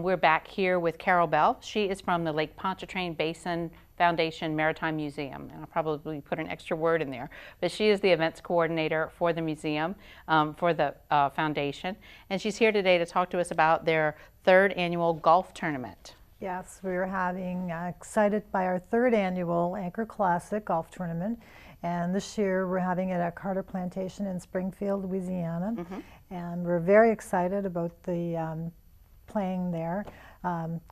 We're back here with Carol Bell. She is from the Lake Pontchartrain Basin Foundation Maritime Museum, and I'll probably put an extra word in there, but she is the events coordinator for the museum, for the foundation, and she's here today to talk to us about their third annual golf tournament. Yes, we're having, excited by our third annual Anchor Classic golf tournament, and this year we're having it at Carter Plantation in Springfield, Louisiana, and we're very excited about the playing there.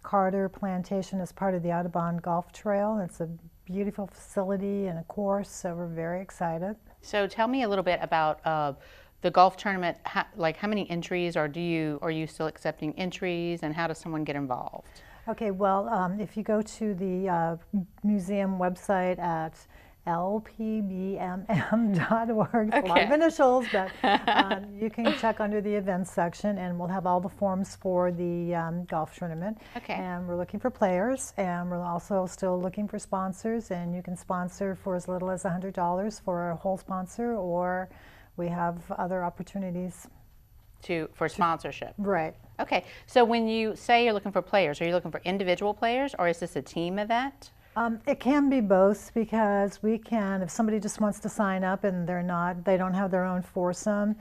Carter Plantation is part of the Audubon Golf Trail. It's a beautiful facility and a course, so we're very excited. So tell me a little bit about the golf tournament. How many entries are you still accepting entries, and how does someone get involved? Okay, well, if you go to the museum website at lpbmm.org, a lot of initials, but you can check under the events section, and we'll have all the forms for the golf tournament. Okay. And we're looking for players, and we're also still looking for sponsors, and you can sponsor for as little as $100 for a whole sponsor, or we have other opportunities. For sponsorship. Right. Okay, so when you say you're looking for players, are you looking for individual players, or is this a team event? It can be both, because we can, if somebody just wants to sign up and they don't have their own foursome,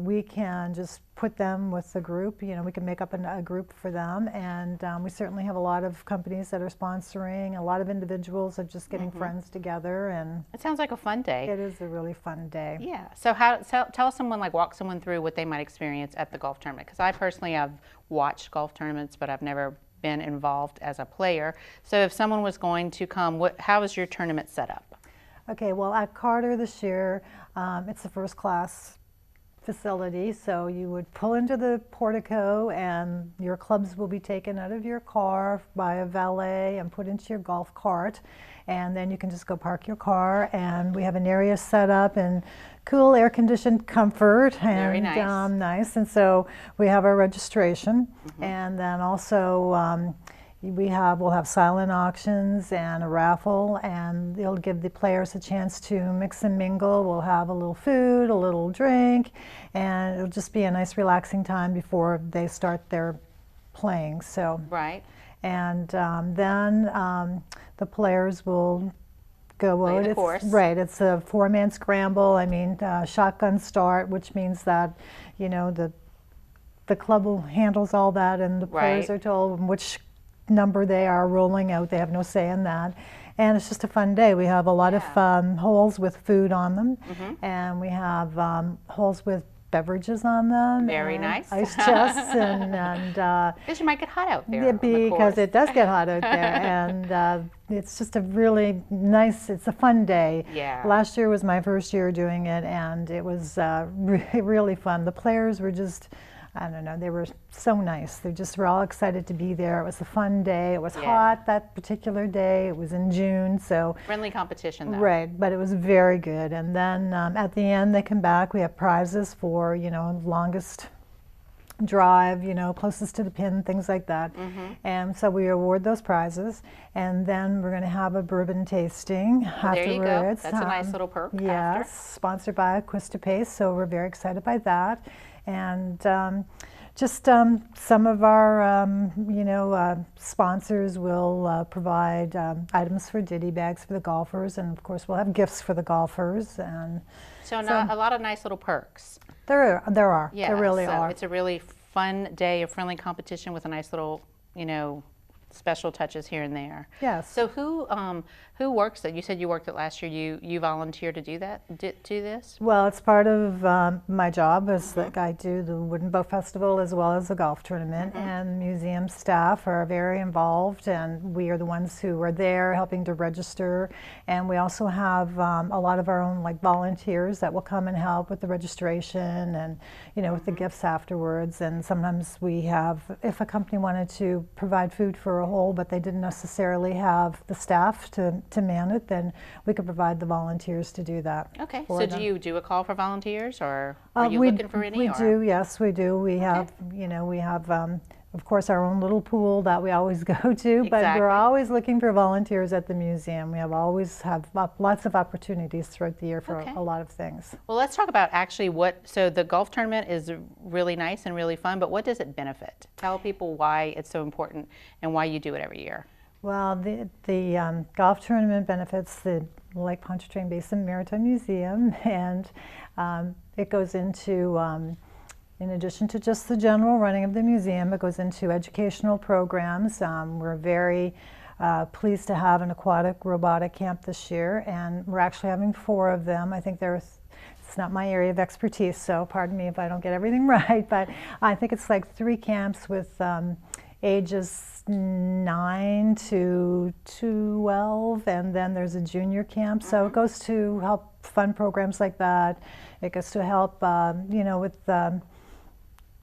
we can just put them with the group. You know, we can make up a group for them, and we certainly have a lot of companies that are sponsoring. A lot of individuals are just getting friends together, and It sounds like a fun day. it is a really fun day. Yeah. So tell someone, walk someone through what they might experience at the golf tournament. Because I personally have watched golf tournaments, but I've never been involved as a player. So if someone was going to come, how is your tournament set up? Okay, well, at Carter this year, it's a first class facility, so you would pull into the portico and your clubs will be taken out of your car by a valet and put into your golf cart, and then you can just go park your car, and we have an area set up in cool air-conditioned comfort, and Very nice. nice. And so we have our registration, and then also we'll have silent auctions and a raffle, and it'll give the players a chance to mix and mingle. We'll have a little food, a little drink, and it'll just be a nice relaxing time before they start their playing. So Right. and then the players will go Play out. the course. Right, it's a four-man scramble. I mean, shotgun start, which means that, you know, the club handles all that, and the players Right. are told which number they are rolling out. They have no say in that. And it's just a fun day. We have a lot of holes with food on them, and we have holes with beverages on them. Very and nice. Ice chests and Because you might get hot out there. yeah, on the because course. it does get hot out there, and it's just a really nice, it's a fun day. Yeah. Last year was my first year doing it, and it was really fun. The players were just, I don't know, they were so nice. They just were all excited to be there. It was a fun day. It was hot that particular day. It was in June, so. Friendly competition, though. Right, but it was very good. And then at the end, they come back. We have prizes for, you know, longest drive, you know, closest to the pin, things like that. And so we award those prizes, and then we're going to have a bourbon tasting afterwards. There you go. That's a nice little perk. Yes, After. sponsored by Quista Pace, so we're very excited by that. And just some of our, you know, sponsors will provide items for ditty bags for the golfers, and of course we'll have gifts for the golfers. And So a lot of nice little perks. there are. Yeah. There really so are. It's a really fun day of friendly competition with a nice little, you know, special touches here and there. Yes. So who works that? You said you worked it last year. You volunteered to do that? Do this? Well, it's part of my job, is that I do the Wooden Boat Festival as well as the golf tournament, and museum staff are very involved, and we are the ones who are there helping to register, and we also have a lot of our own volunteers that will come and help with the registration and, you know, with the gifts afterwards. And sometimes we have, if a company wanted to provide food for a hole but they didn't necessarily have the staff to man it, then we could provide the volunteers to do that. Okay. for So them. do you do a call for volunteers, or are you we, looking for any? We or? do, yes, we do. We have, you know, we have of course, our own little pool that we always go to, but Exactly. we're always looking for volunteers at the museum. We always have lots of opportunities throughout the year for Okay. a lot of things. Well, let's talk about actually so the golf tournament is really nice and really fun, but what does it benefit? Tell people why it's so important and why you do it every year. Well, the golf tournament benefits the Lake Pontchartrain Basin Maritime Museum, and it goes into, in addition to just the general running of the museum, it goes into educational programs. We're very pleased to have an aquatic robotic camp this year, and we're actually having 4 of them. I think it's not my area of expertise, so pardon me if I don't get everything right, but I think it's like 3 camps with ages 9 to 12, and then there's a junior camp. So it goes to help fund programs like that. It goes to help, with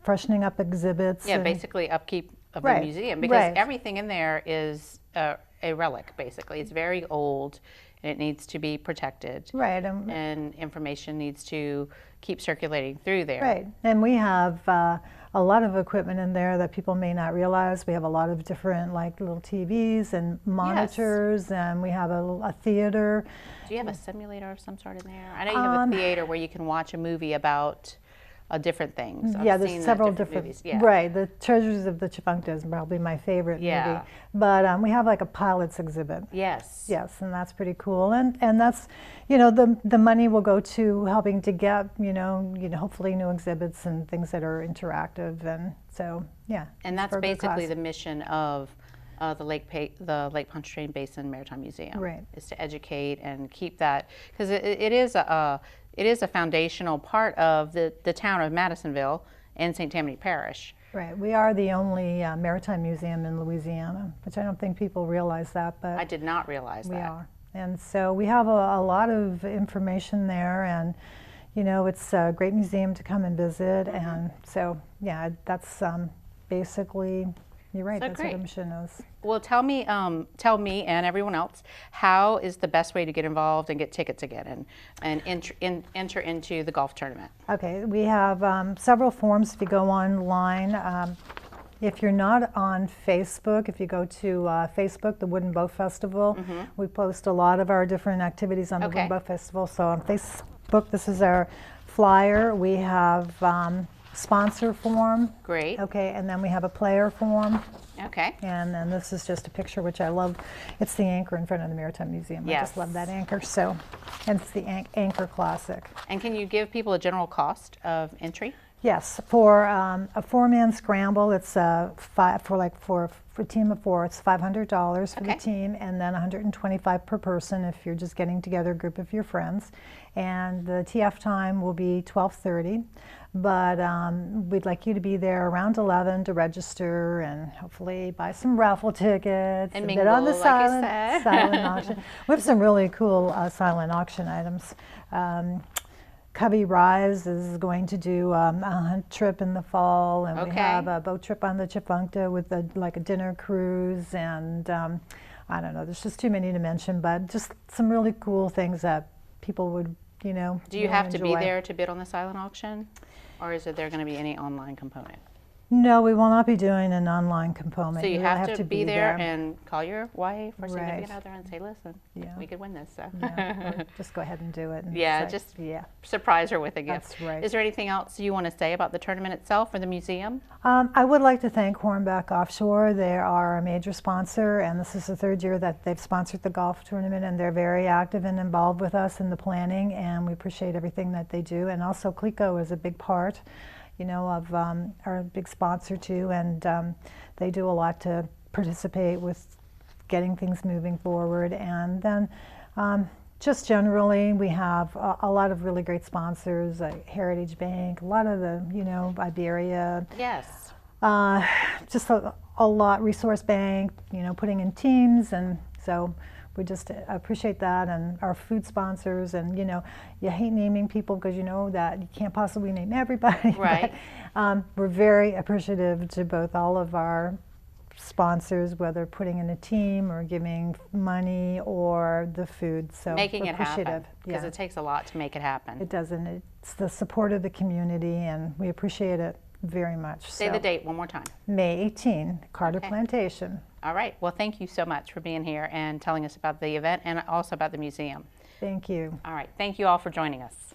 freshening up exhibits. Yeah, and- basically upkeep of Right, the museum, because right. everything in there is a relic, basically. It's very old and it needs to be protected. Right, And information needs to keep circulating through there. right. And we have a lot of equipment in there that people may not realize. We have a lot of different, like, little TVs and monitors, and we have a theater. Do you have a simulator of some sort in there? I know you have a theater where you can watch a movie about different things. Yeah, I've there's seen the several different different. movies. Yeah. Right, the Treasures of the Tchefuncte is probably my favorite Yeah. movie. But we have like a pilots exhibit. Yes. Yes, and that's pretty cool. And that's, the money will go to helping to get, hopefully new exhibits and things that are interactive. And so, yeah. And it's that's for a good basically cause. the mission of the Lake Pontchartrain Basin Maritime Museum. Right. Is to educate and keep that, because it is a foundational part of the town of Madisonville and St. Tammany Parish. Right, we are the only maritime museum in Louisiana, which I don't think people realize that, but I did not realize we that. are. And so we have a lot of information there, and it's a great museum to come and visit. Mm-hmm. And so, yeah, that's basically, you're right, So that's what great. the mission is. Well, tell me and everyone else, how is the best way to get involved and get tickets again and enter into the golf tournament? Okay, we have several forms if you go online. If you're not on Facebook, if you go to Facebook, the Wooden Boat Festival, we post a lot of our different activities on the Okay. Wooden Boat Festival. So on Facebook, this is our flyer. We have sponsor form. Great. Okay, and then we have a player form. Okay. And then this is just a picture which I love. It's the anchor in front of the Maritime Museum. I Yes. just love that anchor. So, and it's the Anchor Classic. And can you give people a general cost of entry? Yes, for a 4-man scramble, it's for a team of 4, it's $500 for Okay. the team, and then $125 per person if you're just getting together a group of your friends. And the TF time will be 12:30, but we'd like you to be there around 11 to register and hopefully buy some raffle tickets And bid on the mingle, like you said. silent auction. We have some really cool silent auction items. Cubby Rise is going to do a hunt trip in the fall, and we Okay. have a boat trip on the Tchefuncte with a dinner cruise, and I don't know, there's just too many to mention, but just some really cool things that people would, Do you really have to be enjoy. there to bid on the silent auction? Or is there going to be any online component? No, we will not be doing an online component. So you will have to be there and call your wife or significant Right. other and say, listen, Yeah. we could win this. So. Yeah, or just go ahead and do it. And Yeah, say- just- yeah. Surprise her with a gift. That's right. Is there anything else you want to say about the tournament itself or the museum? I would like to thank Hornbeck Offshore. They are a major sponsor, and this is the 3rd year that they've sponsored the golf tournament, and they're very active and involved with us in the planning, and we appreciate everything that they do. And also CLECO is a big part, of our big sponsor too, and they do a lot to participate with getting things moving forward. And then just generally, we have a lot of really great sponsors, like Heritage Bank, a lot of the, Iberia, Yes. just a lot, Resource Bank, putting in teams, and so we just appreciate that, and our food sponsors, and you hate naming people because you know that you can't possibly name everybody. Right. But, we're very appreciative to both all of our sponsors, whether putting in a team or giving money or the food. So Making we're it happen. appreciative. Because it takes a lot to make it happen. It doesn't. It's the support of the community, and we appreciate it. very much. Say the date one more time. May 18, Carter Okay. Plantation. All right. Well, thank you so much for being here and telling us about the event and also about the museum. Thank you. All right. Thank you all for joining us.